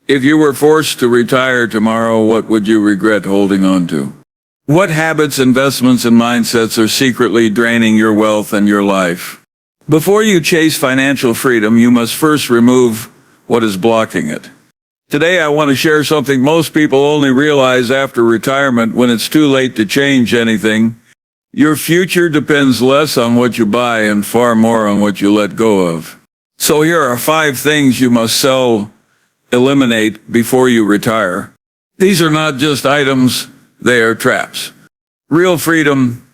If you were forced to retire tomorrow, what would you regret holding on to? What habits, investments, and mindsets are secretly draining your wealth and your life? Before you chase financial freedom, you must first remove what is blocking it. Today I want to share something most people only realize after retirement, when it's too late to change anything. Your future depends less on what you buy and far more on what you let go of. So here are 5 things you must eliminate before you retire. These are not just items, they are traps. Real freedom,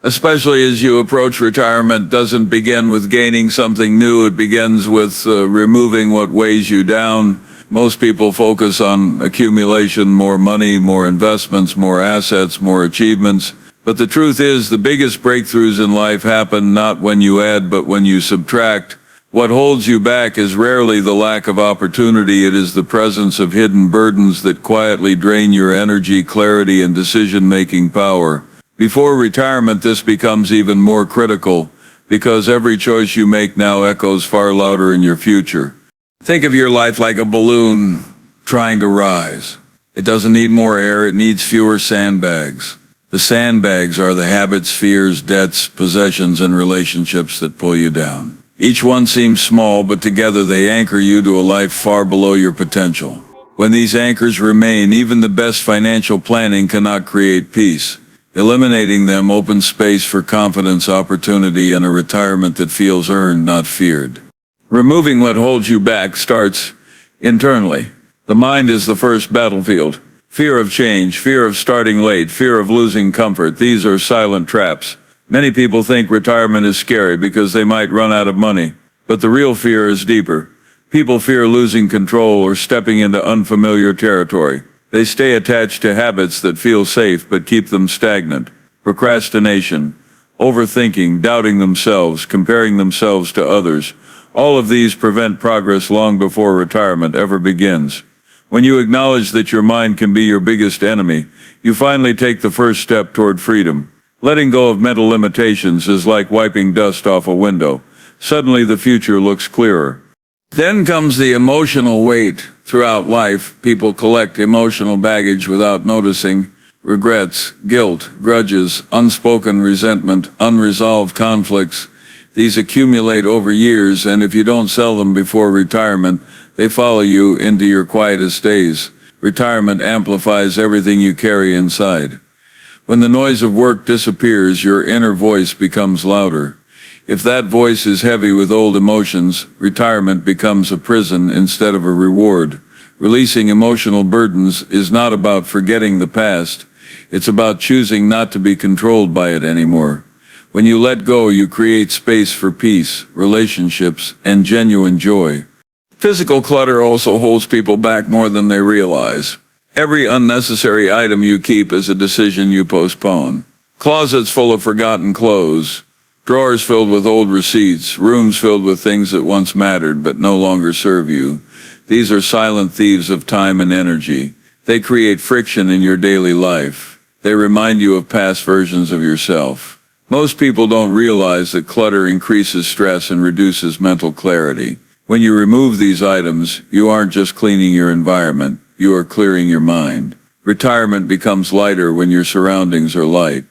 especially as you approach retirement, doesn't begin with gaining something new. It begins with removing what weighs you down. Most people focus on accumulation, more money, more investments, more assets, more achievements. But the truth is, the biggest breakthroughs in life happen not when you add, but when you subtract. What holds you back is rarely the lack of opportunity. It is the presence of hidden burdens that quietly drain your energy, clarity, and decision-making power. Before retirement, this becomes even more critical, because every choice you make now echoes far louder in your future. Think of your life like a balloon trying to rise. It doesn't need more air, it needs fewer sandbags. The sandbags are the habits, fears, debts, possessions, and relationships that pull you down. Each one seems small, but together they anchor you to a life far below your potential. When these anchors remain, even the best financial planning cannot create peace. Eliminating them opens space for confidence, opportunity, and a retirement that feels earned, not feared. Removing what holds you back starts internally. The mind is the first battlefield. Fear of change, fear of starting late, fear of losing comfort. These are silent traps. Many people think retirement is scary because they might run out of money, but the real fear is deeper. People fear losing control or stepping into unfamiliar territory. They stay attached to habits that feel safe but keep them stagnant. Procrastination, overthinking, doubting themselves, comparing themselves to others. All of these prevent progress long before retirement ever begins. When you acknowledge that your mind can be your biggest enemy, you finally take the first step toward freedom. Letting go of mental limitations is like wiping dust off a window. Suddenly the future looks clearer. Then comes the emotional weight. Throughout life, people collect emotional baggage without noticing. Regrets, guilt, grudges, unspoken resentment, unresolved conflicts. These accumulate over years, and if you don't sell them before retirement, they follow you into your quietest days. Retirement amplifies everything you carry inside. When the noise of work disappears, your inner voice becomes louder. If that voice is heavy with old emotions, retirement becomes a prison instead of a reward. Releasing emotional burdens is not about forgetting the past. It's about choosing not to be controlled by it anymore. When you let go, you create space for peace, relationships, and genuine joy. Physical clutter also holds people back more than they realize. Every unnecessary item you keep is a decision you postpone. Closets full of forgotten clothes, drawers filled with old receipts, rooms filled with things that once mattered but no longer serve you. These are silent thieves of time and energy. They create friction in your daily life. They remind you of past versions of yourself. Most people don't realize that clutter increases stress and reduces mental clarity. When you remove these items, you aren't just cleaning your environment. You are clearing your mind. Retirement becomes lighter when your surroundings are light.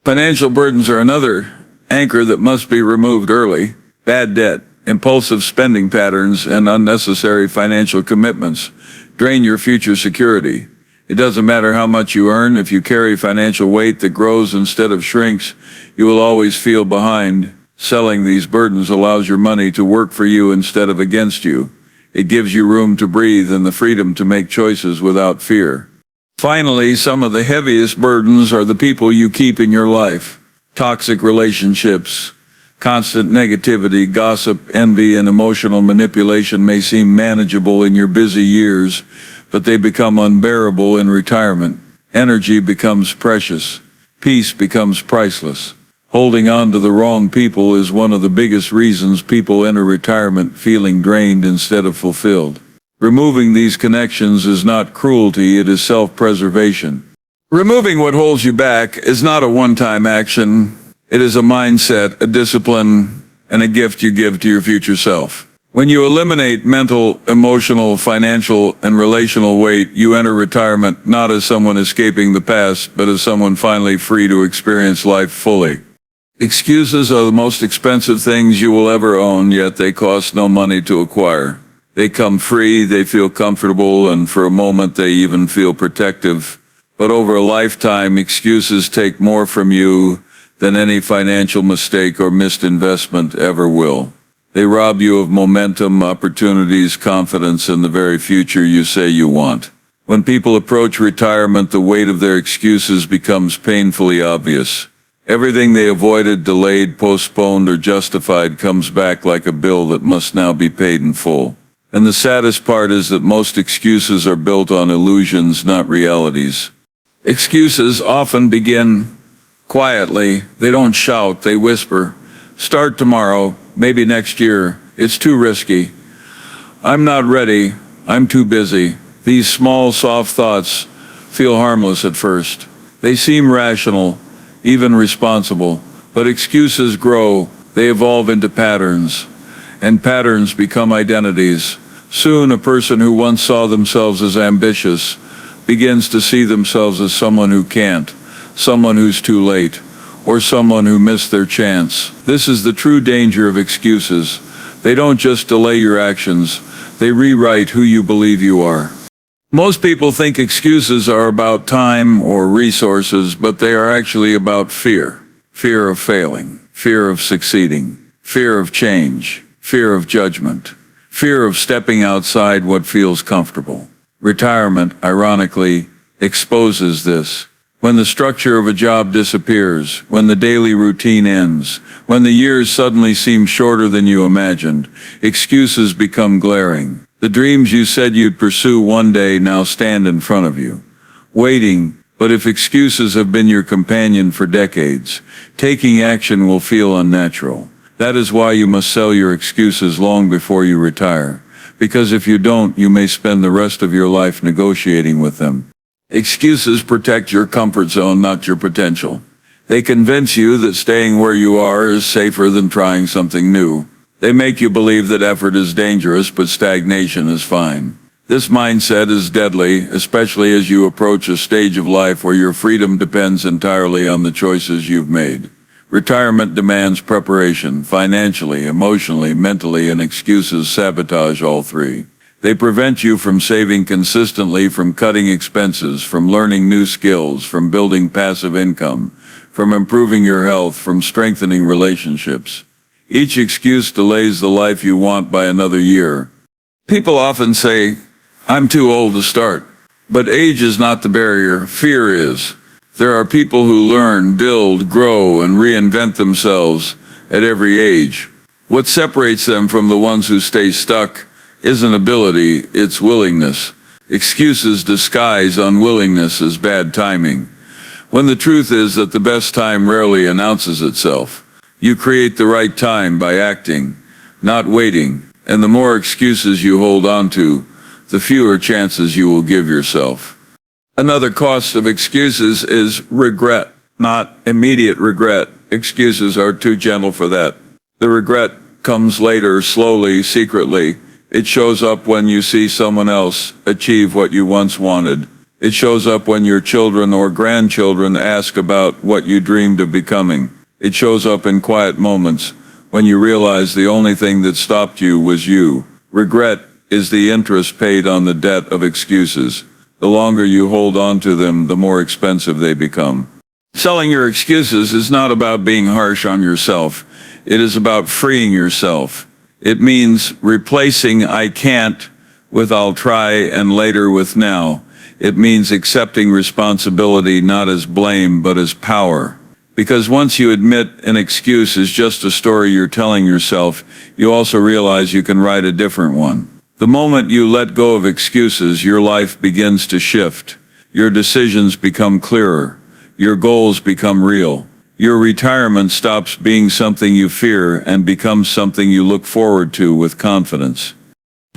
Financial burdens are another anchor that must be removed early. Bad debt, impulsive spending patterns, and unnecessary financial commitments drain your future security. It doesn't matter how much you earn, if you carry financial weight that grows instead of shrinks, you will always feel behind. Selling these burdens allows your money to work for you instead of against you. It gives you room to breathe and the freedom to make choices without fear. Finally, some of the heaviest burdens are the people you keep in your life. Toxic relationships, constant negativity, gossip, envy, and emotional manipulation may seem manageable in your busy years, but they become unbearable in retirement. Energy becomes precious. Peace becomes priceless. Holding on to the wrong people is one of the biggest reasons people enter retirement feeling drained instead of fulfilled. Removing these connections is not cruelty, it is self-preservation. Removing what holds you back is not a one-time action. It is a mindset, a discipline, and a gift you give to your future self. When you eliminate mental, emotional, financial, and relational weight, you enter retirement not as someone escaping the past, but as someone finally free to experience life fully. Excuses are the most expensive things you will ever own, yet they cost no money to acquire. They come free, they feel comfortable, and for a moment they even feel protective. But over a lifetime, excuses take more from you than any financial mistake or missed investment ever will. They rob you of momentum, opportunities, confidence, and the very future you say you want. When people approach retirement, the weight of their excuses becomes painfully obvious. Everything they avoided, delayed, postponed, or justified comes back like a bill that must now be paid in full. And the saddest part is that most excuses are built on illusions, not realities. Excuses often begin quietly. They don't shout, they whisper. Start tomorrow, maybe next year. It's too risky. I'm not ready. I'm too busy. These small, soft thoughts feel harmless at first. They seem rational, even responsible. But excuses grow. They evolve into patterns. And patterns become identities. Soon, a person who once saw themselves as ambitious begins to see themselves as someone who can't, someone who's too late, or someone who missed their chance. This is the true danger of excuses. They don't just delay your actions, they rewrite who you believe you are. Most people think excuses are about time or resources, but they are actually about fear. Fear of failing, fear of succeeding, fear of change, fear of judgment, fear of stepping outside what feels comfortable. Retirement, ironically, exposes this. When the structure of a job disappears, when the daily routine ends, when the years suddenly seem shorter than you imagined, excuses become glaring. The dreams you said you'd pursue one day now stand in front of you, waiting. But if excuses have been your companion for decades, taking action will feel unnatural. That is why you must sell your excuses long before you retire, because if you don't, you may spend the rest of your life negotiating with them. Excuses protect your comfort zone, not your potential. They convince you that staying where you are is safer than trying something new. They make you believe that effort is dangerous, but stagnation is fine. This mindset is deadly, especially as you approach a stage of life where your freedom depends entirely on the choices you've made. Retirement demands preparation, financially, emotionally, mentally, and excuses sabotage all three. They prevent you from saving consistently, from cutting expenses, from learning new skills, from building passive income, from improving your health, from strengthening relationships. Each excuse delays the life you want by another year. People often say, I'm too old to start. But age is not the barrier, fear is. There are people who learn, build, grow, and reinvent themselves at every age. What separates them from the ones who stay stuck isn't ability, it's willingness. Excuses disguise unwillingness as bad timing, when the truth is that the best time rarely announces itself. You create the right time by acting, not waiting, and the more excuses you hold on to, the fewer chances you will give yourself. Another cost of excuses is regret, not immediate regret. Excuses are too gentle for that. The regret comes later, slowly, secretly. It shows up when you see someone else achieve what you once wanted. It shows up when your children or grandchildren ask about what you dreamed of becoming. It shows up in quiet moments when you realize the only thing that stopped you was you. Regret is the interest paid on the debt of excuses. The longer you hold on to them, the more expensive they become. Selling your excuses is not about being harsh on yourself. It is about freeing yourself. It means replacing I can't with I'll try and later with now. It means accepting responsibility not as blame but as power. Because once you admit an excuse is just a story you're telling yourself, you also realize you can write a different one. The moment you let go of excuses, your life begins to shift. Your decisions become clearer. Your goals become real. Your retirement stops being something you fear and becomes something you look forward to with confidence.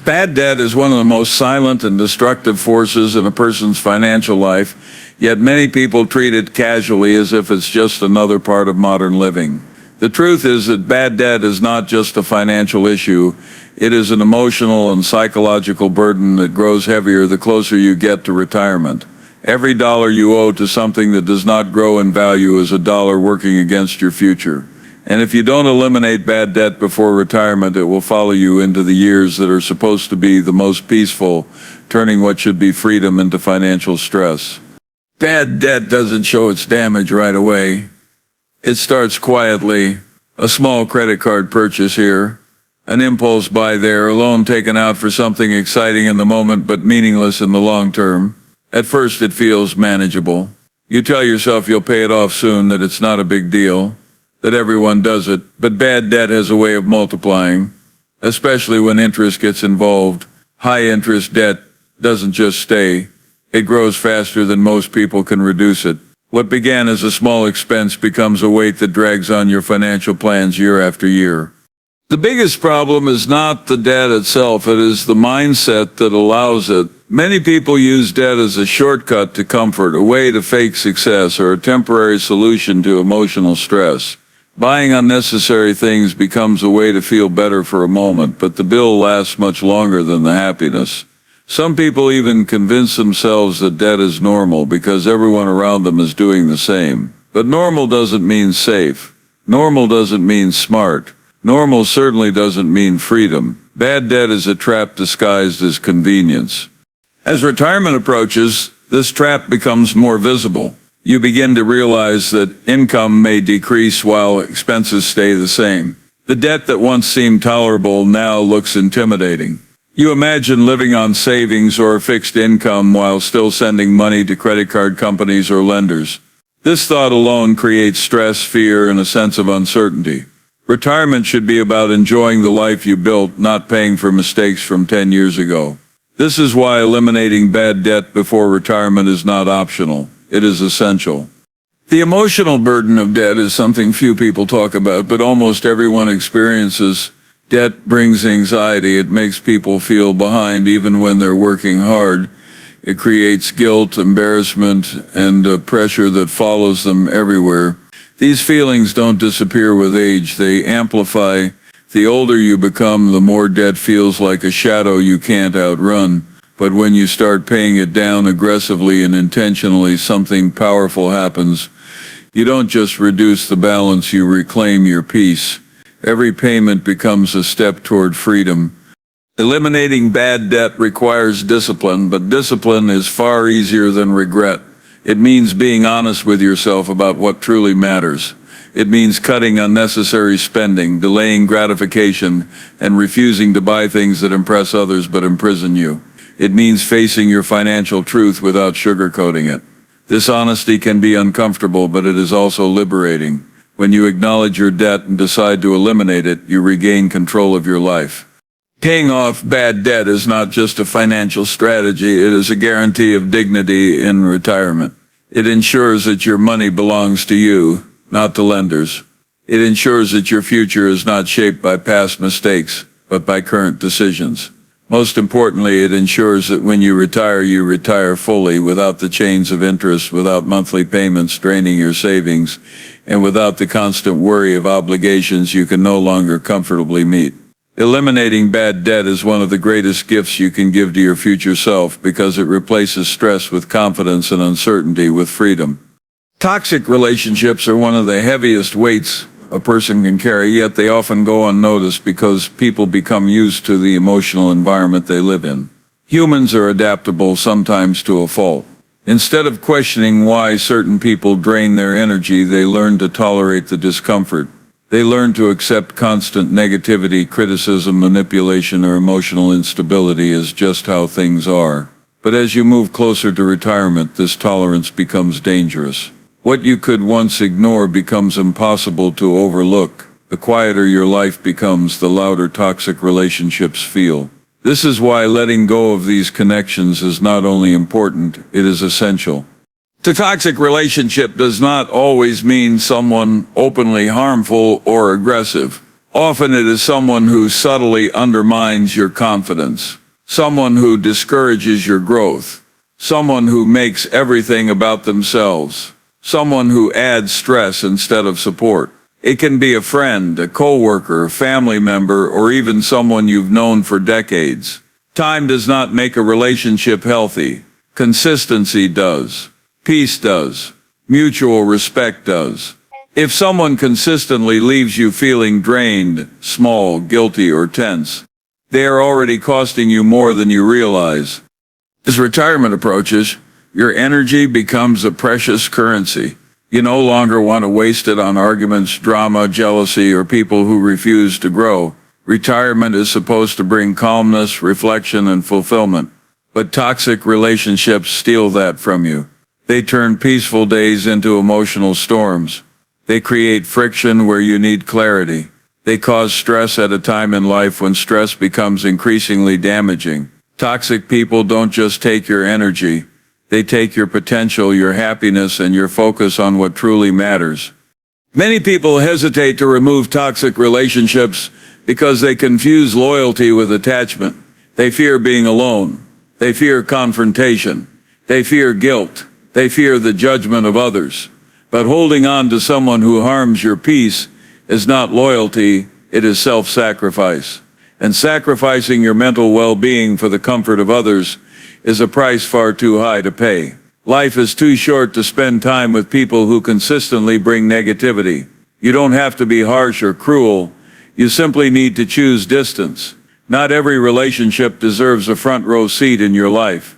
Bad debt is one of the most silent and destructive forces in a person's financial life, yet many people treat it casually as if it's just another part of modern living. The truth is that bad debt is not just a financial issue, It is an emotional and psychological burden that grows heavier the closer you get to retirement. Every dollar you owe to something that does not grow in value is a dollar working against your future. And if you don't eliminate bad debt before retirement, it will follow you into the years that are supposed to be the most peaceful, turning what should be freedom into financial stress. Bad debt doesn't show its damage right away. It starts quietly. A small credit card purchase here, an impulse buy there, a loan taken out for something exciting in the moment but meaningless in the long term. At first it feels manageable. You tell yourself you'll pay it off soon, that it's not a big deal, that everyone does it, but bad debt has a way of multiplying, especially when interest gets involved. High interest debt doesn't just stay. It grows faster than most people can reduce it. What began as a small expense becomes a weight that drags on your financial plans year after year. The biggest problem is not the debt itself, it is the mindset that allows it. Many people use debt as a shortcut to comfort, a way to fake success, or a temporary solution to emotional stress. Buying unnecessary things becomes a way to feel better for a moment, but the bill lasts much longer than the happiness. Some people even convince themselves that debt is normal because everyone around them is doing the same. But normal doesn't mean safe. Normal doesn't mean smart. Normal certainly doesn't mean freedom. Bad debt is a trap disguised as convenience. As retirement approaches, this trap becomes more visible. You begin to realize that income may decrease while expenses stay the same. The debt that once seemed tolerable now looks intimidating. You imagine living on savings or a fixed income while still sending money to credit card companies or lenders. This thought alone creates stress, fear, and a sense of uncertainty. Retirement should be about enjoying the life you built, not paying for mistakes from 10 years ago. This is why eliminating bad debt before retirement is not optional. It is essential. The emotional burden of debt is something few people talk about, but almost everyone experiences. Debt brings anxiety. It makes people feel behind even when they're working hard. It creates guilt, embarrassment, and pressure that follows them everywhere. These feelings don't disappear with age. They amplify. The older you become, the more debt feels like a shadow you can't outrun. But when you start paying it down aggressively and intentionally, something powerful happens. You don't just reduce the balance, you reclaim your peace. Every payment becomes a step toward freedom. Eliminating bad debt requires discipline, but discipline is far easier than regret. It means being honest with yourself about what truly matters. It means cutting unnecessary spending, delaying gratification, and refusing to buy things that impress others but imprison you. It means facing your financial truth without sugarcoating it. This honesty can be uncomfortable, but it is also liberating. When you acknowledge your debt and decide to eliminate it, you regain control of your life. Paying off bad debt is not just a financial strategy, it is a guarantee of dignity in retirement. It ensures that your money belongs to you, not to lenders. It ensures that your future is not shaped by past mistakes, but by current decisions. Most importantly, it ensures that when you retire fully, without the chains of interest, without monthly payments draining your savings, and without the constant worry of obligations you can no longer comfortably meet. Eliminating bad debt is one of the greatest gifts you can give to your future self because it replaces stress with confidence and uncertainty with freedom. Toxic relationships are one of the heaviest weights a person can carry, yet they often go unnoticed because people become used to the emotional environment they live in. Humans are adaptable, sometimes to a fault. Instead of questioning why certain people drain their energy, they learn to tolerate the discomfort. They learn to accept constant negativity, criticism, manipulation, or emotional instability as just how things are. But as you move closer to retirement, this tolerance becomes dangerous. What you could once ignore becomes impossible to overlook. The quieter your life becomes, the louder toxic relationships feel. This is why letting go of these connections is not only important, it is essential. A toxic relationship does not always mean someone openly harmful or aggressive. Often it is someone who subtly undermines your confidence, someone who discourages your growth, someone who makes everything about themselves, someone who adds stress instead of support. It can be a friend, a coworker, a family member, or even someone you've known for decades. Time does not make a relationship healthy. Consistency does. Peace does. Mutual respect does. If someone consistently leaves you feeling drained, small, guilty, or tense, they are already costing you more than you realize. As retirement approaches, your energy becomes a precious currency. You no longer want to waste it on arguments, drama, jealousy, or people who refuse to grow. Retirement is supposed to bring calmness, reflection, and fulfillment. But toxic relationships steal that from you. They turn peaceful days into emotional storms. They create friction where you need clarity. They cause stress at a time in life when stress becomes increasingly damaging. Toxic people don't just take your energy. They take your potential, your happiness, and your focus on what truly matters. Many people hesitate to remove toxic relationships because they confuse loyalty with attachment. They fear being alone. They fear confrontation. They fear guilt. They fear the judgment of others. But holding on to someone who harms your peace is not loyalty, it is self-sacrifice. And sacrificing your mental well-being for the comfort of others is a price far too high to pay. Life is too short to spend time with people who consistently bring negativity. You don't have to be harsh or cruel. You simply need to choose distance. Not every relationship deserves a front row seat in your life.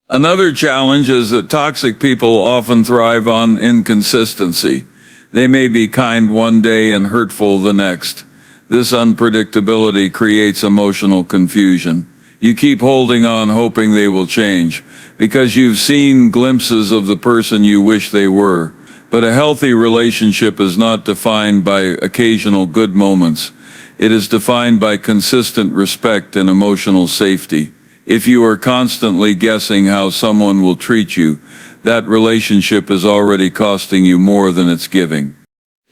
Another challenge is that toxic people often thrive on inconsistency. They may be kind one day and hurtful the next. This unpredictability creates emotional confusion. You keep holding on hoping they will change, because you've seen glimpses of the person you wish they were. But a healthy relationship is not defined by occasional good moments. It is defined by consistent respect and emotional safety. If you are constantly guessing how someone will treat you, that relationship is already costing you more than it's giving.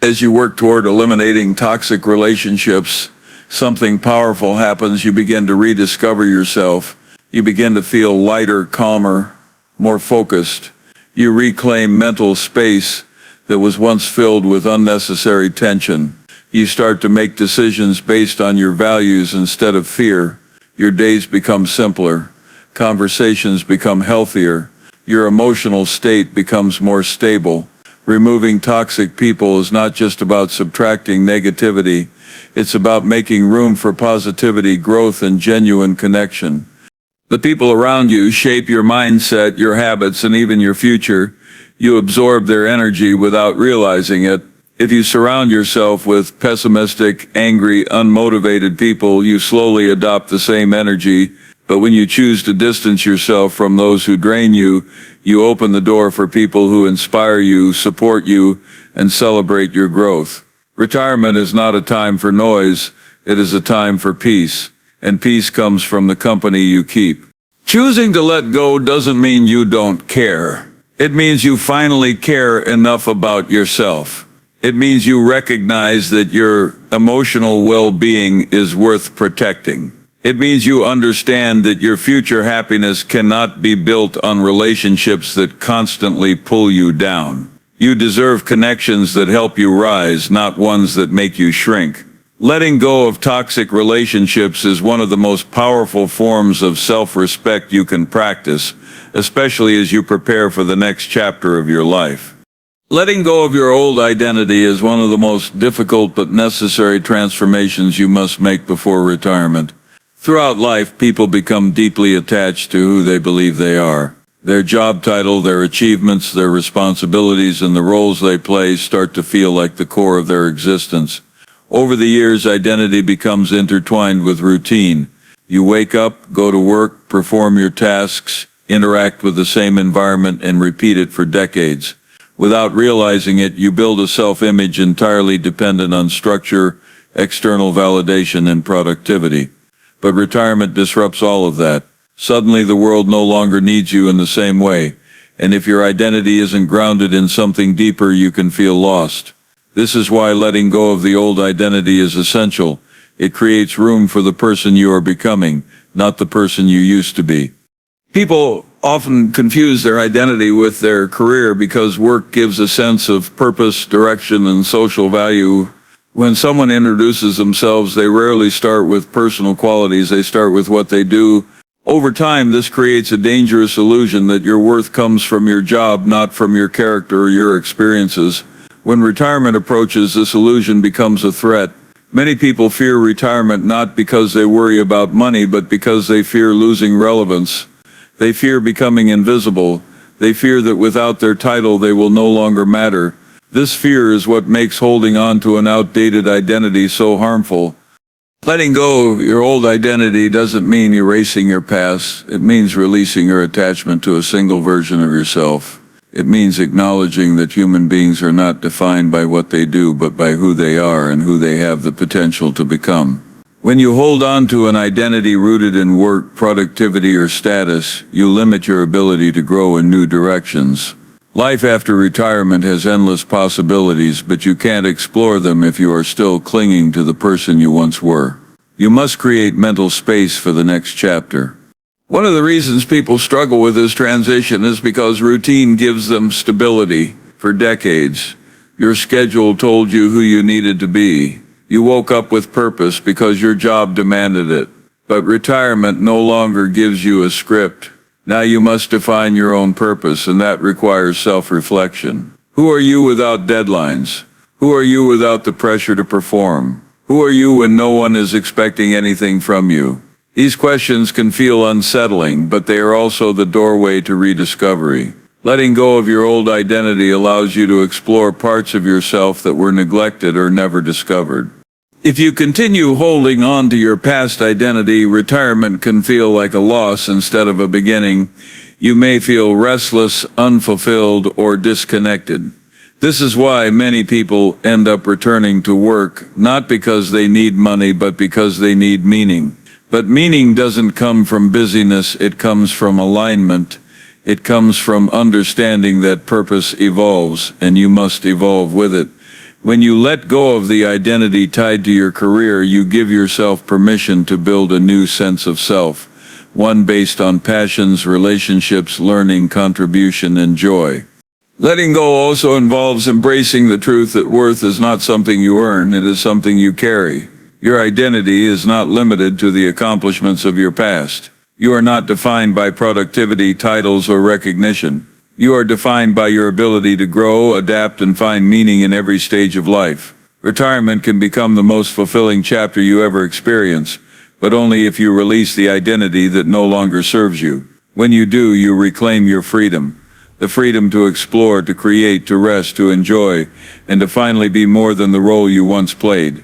As you work toward eliminating toxic relationships, something powerful happens. You begin to rediscover yourself. You begin to feel lighter, calmer, more focused. You reclaim mental space that was once filled with unnecessary tension. You start to make decisions based on your values instead of fear. Your days become simpler. Conversations become healthier. Your emotional state becomes more stable. Removing toxic people is not just about subtracting negativity. It's about making room for positivity, growth, and genuine connection. The people around you shape your mindset, your habits, and even your future. You absorb their energy without realizing it. If you surround yourself with pessimistic, angry, unmotivated people, you slowly adopt the same energy. But when you choose to distance yourself from those who drain you, you open the door for people who inspire you, support you, and celebrate your growth. Retirement is not a time for noise, it is a time for peace. And peace comes from the company you keep. Choosing to let go doesn't mean you don't care. It means you finally care enough about yourself. It means you recognize that your emotional well-being is worth protecting. It means you understand that your future happiness cannot be built on relationships that constantly pull you down. You deserve connections that help you rise, not ones that make you shrink. Letting go of toxic relationships is one of the most powerful forms of self-respect you can practice, especially as you prepare for the next chapter of your life. Letting go of your old identity is one of the most difficult but necessary transformations you must make before retirement. Throughout life, people become deeply attached to who they believe they are. Their job title, their achievements, their responsibilities, and the roles they play start to feel like the core of their existence. Over the years, identity becomes intertwined with routine. You wake up, go to work, perform your tasks, interact with the same environment, and repeat it for decades. Without realizing it, you build a self-image entirely dependent on structure, external validation, and productivity. But retirement disrupts all of that. Suddenly the world no longer needs you in the same way, and if your identity isn't grounded in something deeper, you can feel lost. This is why letting go of the old identity is essential. It creates room for the person you are becoming, not the person you used to be. People often confuse their identity with their career because work gives a sense of purpose, direction, and social value. When someone introduces themselves, they rarely start with personal qualities, they start with what they do. Over time, this creates a dangerous illusion that your worth comes from your job, not from your character or your experiences. When retirement approaches, this illusion becomes a threat. Many people fear retirement not because they worry about money, but because they fear losing relevance. They fear becoming invisible. They fear that without their title, they will no longer matter. This fear is what makes holding on to an outdated identity so harmful. Letting go of your old identity doesn't mean erasing your past. It means releasing your attachment to a single version of yourself. It means acknowledging that human beings are not defined by what they do, but by who they are and who they have the potential to become. When you hold on to an identity rooted in work, productivity, or status, you limit your ability to grow in new directions. Life after retirement has endless possibilities, but you can't explore them if you are still clinging to the person you once were. You must create mental space for the next chapter. One of the reasons people struggle with this transition is because routine gives them stability. For decades, your schedule told you who you needed to be. You woke up with purpose because your job demanded it. But retirement no longer gives you a script. Now you must define your own purpose, and that requires self-reflection. Who are you without deadlines? Who are you without the pressure to perform? Who are you when no one is expecting anything from you? These questions can feel unsettling, but they are also the doorway to rediscovery. Letting go of your old identity allows you to explore parts of yourself that were neglected or never discovered. If you continue holding on to your past identity, retirement can feel like a loss instead of a beginning. You may feel restless, unfulfilled, or disconnected. This is why many people end up returning to work, not because they need money, but because they need meaning. But meaning doesn't come from busyness, it comes from alignment. It comes from understanding that purpose evolves, and you must evolve with it. When you let go of the identity tied to your career, you give yourself permission to build a new sense of self, one based on passions, relationships, learning, contribution, and joy. Letting go also involves embracing the truth that worth is not something you earn, it is something you carry. Your identity is not limited to the accomplishments of your past. You are not defined by productivity, titles, or recognition. You are defined by your ability to grow, adapt, and find meaning in every stage of life. Retirement can become the most fulfilling chapter you ever experience, but only if you release the identity that no longer serves you. When you do, you reclaim your freedom. The freedom to explore, to create, to rest, to enjoy, and to finally be more than the role you once played.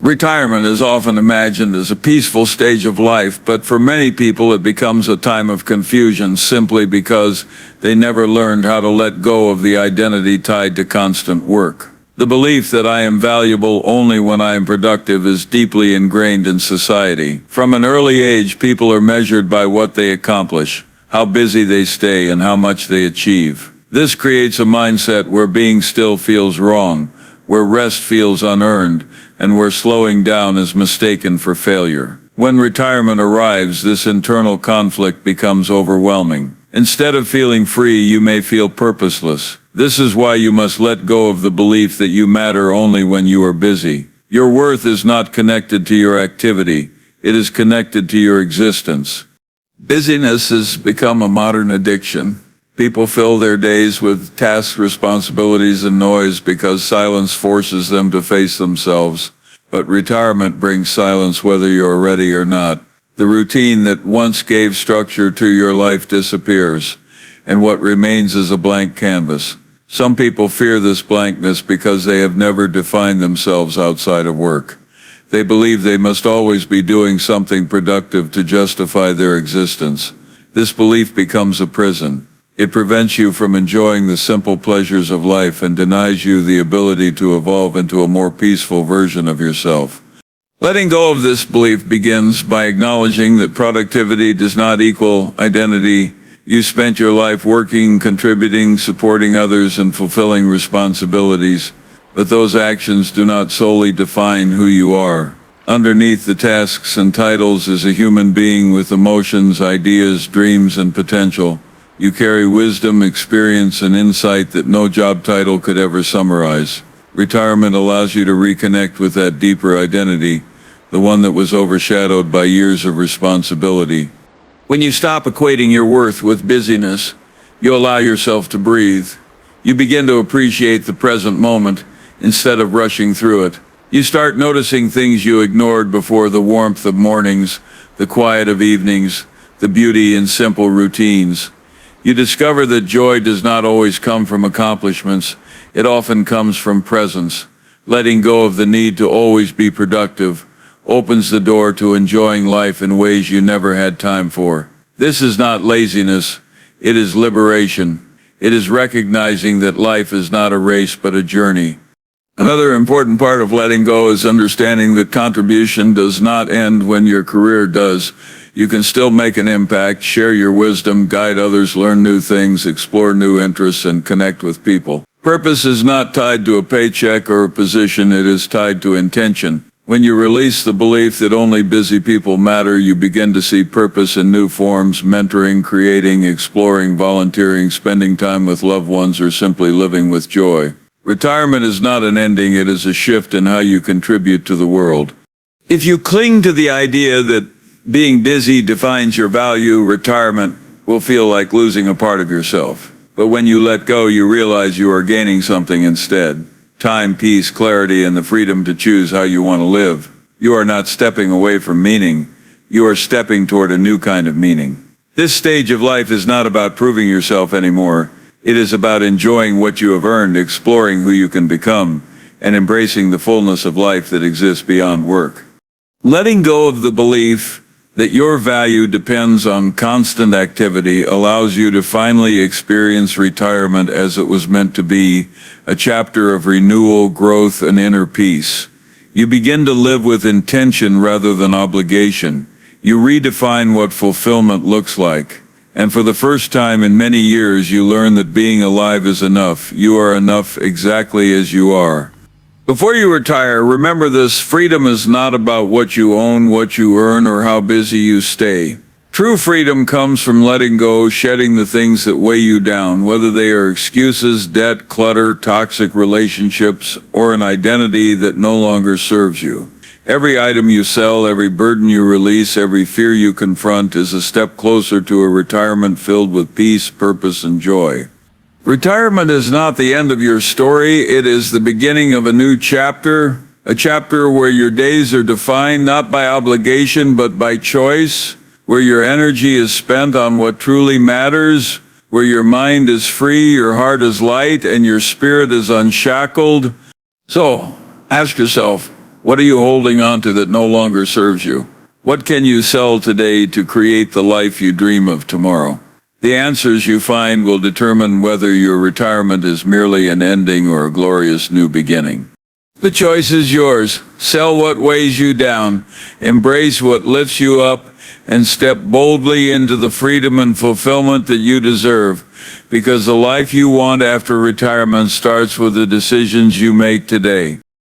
Retirement is often imagined as a peaceful stage of life, but for many people it becomes a time of confusion simply because they never learned how to let go of the identity tied to constant work. The belief that I am valuable only when I am productive is deeply ingrained in society. From an early age, people are measured by what they accomplish, how busy they stay, and how much they achieve. This creates a mindset where being still feels wrong, where rest feels unearned, and where slowing down is mistaken for failure. When retirement arrives, this internal conflict becomes overwhelming. Instead of feeling free, you may feel purposeless. This is why you must let go of the belief that you matter only when you are busy. Your worth is not connected to your activity. It is connected to your existence. Busyness has become a modern addiction. People fill their days with tasks, responsibilities, and noise because silence forces them to face themselves. But retirement brings silence whether you're ready or not. The routine that once gave structure to your life disappears, and what remains is a blank canvas. Some people fear this blankness because they have never defined themselves outside of work. They believe they must always be doing something productive to justify their existence. This belief becomes a prison. It prevents you from enjoying the simple pleasures of life and denies you the ability to evolve into a more peaceful version of yourself. Letting go of this belief begins by acknowledging that productivity does not equal identity. You spent your life working, contributing, supporting others, and fulfilling responsibilities, but those actions do not solely define who you are. Underneath the tasks and titles is a human being with emotions, ideas, dreams, and potential. You carry wisdom, experience, and insight that no job title could ever summarize. Retirement allows you to reconnect with that deeper identity, the one that was overshadowed by years of responsibility. When you stop equating your worth with busyness, you allow yourself to breathe. You begin to appreciate the present moment instead of rushing through it. You start noticing things you ignored before: the warmth of mornings, the quiet of evenings, the beauty in simple routines. You discover that joy does not always come from accomplishments. It often comes from presence. Letting go of the need to always be productive opens the door to enjoying life in ways you never had time for. This is not laziness, it is liberation. It is recognizing that life is not a race but a journey. Another important part of letting go is understanding that contribution does not end when your career does. You can still make an impact, share your wisdom, guide others, learn new things, explore new interests, and connect with people. Purpose is not tied to a paycheck or a position, it is tied to intention. When you release the belief that only busy people matter, you begin to see purpose in new forms: mentoring, creating, exploring, volunteering, spending time with loved ones, or simply living with joy. Retirement is not an ending, it is a shift in how you contribute to the world. If you cling to the idea that being busy defines your value, retirement will feel like losing a part of yourself. But when you let go, you realize you are gaining something instead: time, peace, clarity, and the freedom to choose how you want to live. You are not stepping away from meaning, you are stepping toward a new kind of meaning. This stage of life is not about proving yourself anymore. It is about enjoying what you have earned, exploring who you can become, and embracing the fullness of life that exists beyond work. Letting go of the belief that your value depends on constant activity allows you to finally experience retirement as it was meant to be: a chapter of renewal, growth, and inner peace. You begin to live with intention rather than obligation. You redefine what fulfillment looks like. And for the first time in many years, you learn that being alive is enough. You are enough exactly as you are. Before you retire, remember this: freedom is not about what you own, what you earn, or how busy you stay. True freedom comes from letting go, shedding the things that weigh you down, whether they are excuses, debt, clutter, toxic relationships, or an identity that no longer serves you. Every item you sell, every burden you release, every fear you confront is a step closer to a retirement filled with peace, purpose, and joy. Retirement is not the end of your story, it is the beginning of a new chapter, a chapter where your days are defined not by obligation but by choice, where your energy is spent on what truly matters, where your mind is free, your heart is light, and your spirit is unshackled. So, ask yourself, what are you holding on to that no longer serves you? What can you sell today to create the life you dream of tomorrow? The answers you find will determine whether your retirement is merely an ending or a glorious new beginning. The choice is yours. Sell what weighs you down, embrace what lifts you up, and step boldly into the freedom and fulfillment that you deserve, because the life you want after retirement starts with the decisions you make today.